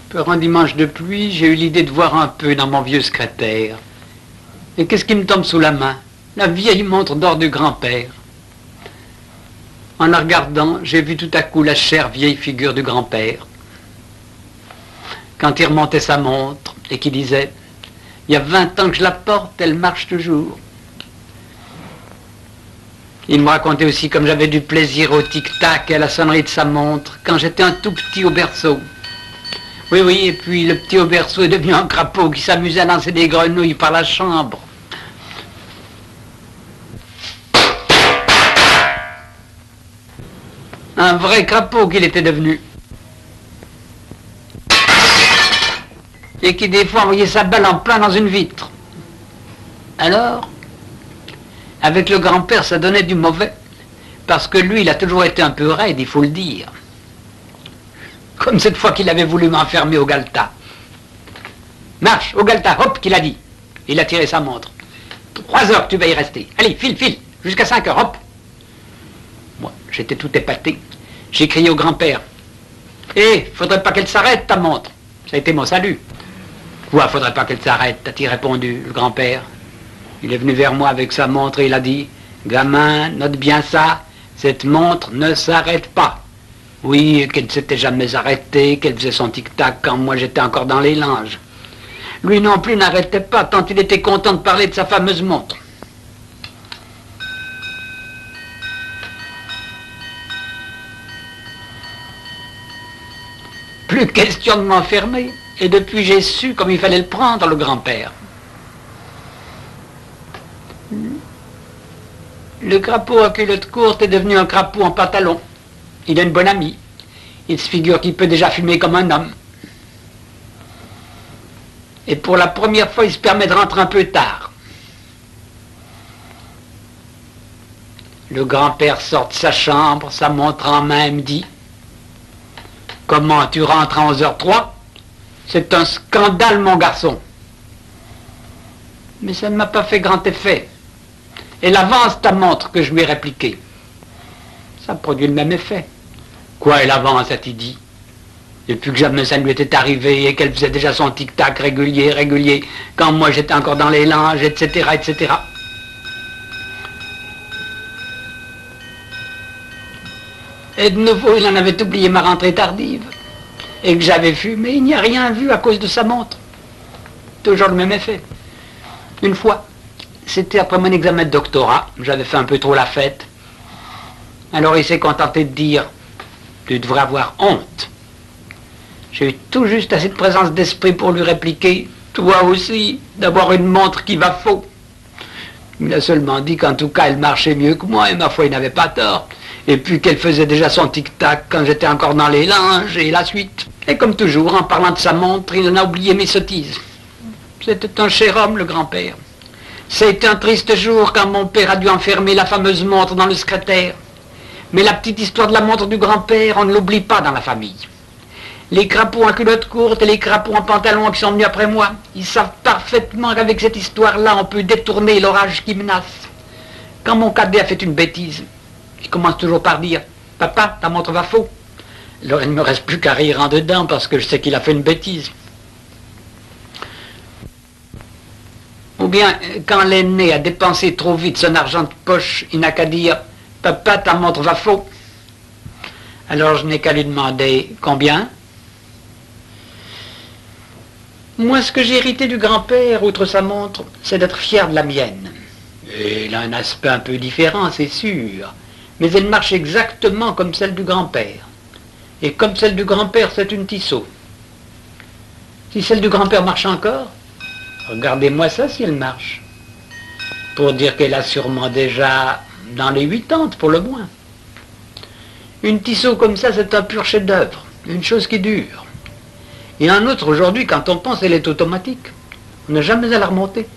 Pour un dimanche de pluie, j'ai eu l'idée de voir un peu dans mon vieux secrétaire. Et qu'est-ce qui me tombe sous la main? La vieille montre d'or du grand-père. En la regardant, j'ai vu tout à coup la chère vieille figure du grand-père. Quand il remontait sa montre et qu'il disait « Il y a 20 ans que je la porte, elle marche toujours ». Il me racontait aussi comme j'avais du plaisir au tic-tac et à la sonnerie de sa montre quand j'étais un tout petit au berceau. Oui, oui, et puis le petit au berceau est devenu un crapaud qui s'amusait à lancer des grenouilles par la chambre. Un vrai crapaud qu'il était devenu. Et qui des fois envoyait sa balle en plein dans une vitre. Alors, avec le grand-père, ça donnait du mauvais. Parce que lui, il a toujours été un peu raide, il faut le dire. Comme cette fois qu'il avait voulu m'enfermer au Galta. Marche, au Galta, hop, qu'il a dit. Il a tiré sa montre. 3 heures que tu vas y rester. Allez, file, jusqu'à 5 heures, hop. Moi, j'étais tout épaté. J'ai crié au grand-père. Hé, faudrait pas qu'elle s'arrête, ta montre. Ça a été mon salut. Quoi, faudrait pas qu'elle s'arrête, a-t-il répondu, le grand-père. Il est venu vers moi avec sa montre et il a dit, gamin, note bien ça, cette montre ne s'arrête pas. Oui, qu'elle ne s'était jamais arrêtée, qu'elle faisait son tic-tac quand moi j'étais encore dans les langes. Lui non plus n'arrêtait pas tant il était content de parler de sa fameuse montre. Plus question de m'enfermer, et depuis j'ai su comme il fallait le prendre, le grand-père. Le crapaud à culotte courte est devenu un crapaud en pantalon. Il a une bonne amie. Il se figure qu'il peut déjà fumer comme un homme. Et pour la première fois, il se permet de rentrer un peu tard. Le grand-père sort de sa chambre, sa montre en main, et me dit « Comment, tu rentres à 11h03 ? C'est un scandale, mon garçon !» Mais ça ne m'a pas fait grand effet. Elle avance ta montre, que je lui ai répliqué. Ça produit le même effet. Quoi, elle avance, a-t-il dit. Depuis que jamais ça lui était arrivé et qu'elle faisait déjà son tic-tac régulier, quand moi j'étais encore dans les langes, etc., etc. Et de nouveau, il en avait oublié ma rentrée tardive. Et que j'avais fumé, il n'y a rien vu à cause de sa montre. Toujours le même effet. Une fois, c'était après mon examen de doctorat, j'avais fait un peu trop la fête. Alors il s'est contenté de dire « Tu devrais avoir honte ». J'ai eu tout juste assez de présence d'esprit pour lui répliquer « Toi aussi, d'avoir une montre qui va faux ». Il a seulement dit qu'en tout cas elle marchait mieux que moi, et ma foi il n'avait pas tort. Et puis qu'elle faisait déjà son tic-tac quand j'étais encore dans les linges, et la suite. Et comme toujours, en parlant de sa montre, il en a oublié mes sottises. C'était un cher homme, le grand-père. Ça a été un triste jour quand mon père a dû enfermer la fameuse montre dans le secrétaire. Mais la petite histoire de la montre du grand-père, on ne l'oublie pas dans la famille. Les crapauds en culotte courte et les crapauds en pantalon qui sont venus après moi, ils savent parfaitement qu'avec cette histoire-là, on peut détourner l'orage qui menace. Quand mon cadet a fait une bêtise, il commence toujours par dire « Papa, ta montre va faux ». Alors il ne me reste plus qu'à rire en dedans parce que je sais qu'il a fait une bêtise. Ou bien, quand l'aîné a dépensé trop vite son argent de poche, il n'a qu'à dire « Papa, ta montre va faux ». Alors je n'ai qu'à lui demander « Combien ?» Moi, ce que j'ai hérité du grand-père, outre sa montre, c'est d'être fier de la mienne. Et elle a un aspect un peu différent, c'est sûr, mais elle marche exactement comme celle du grand-père. Et comme celle du grand-père, c'est une Tissot. Si celle du grand-père marche encore, regardez-moi ça si elle marche. Pour dire qu'elle a sûrement déjà dans les 80 pour le moins. Une Tissot comme ça, c'est un pur chef-d'œuvre, une chose qui dure. Et un autre aujourd'hui, quand on pense, elle est automatique. On n'a jamais à la remonter.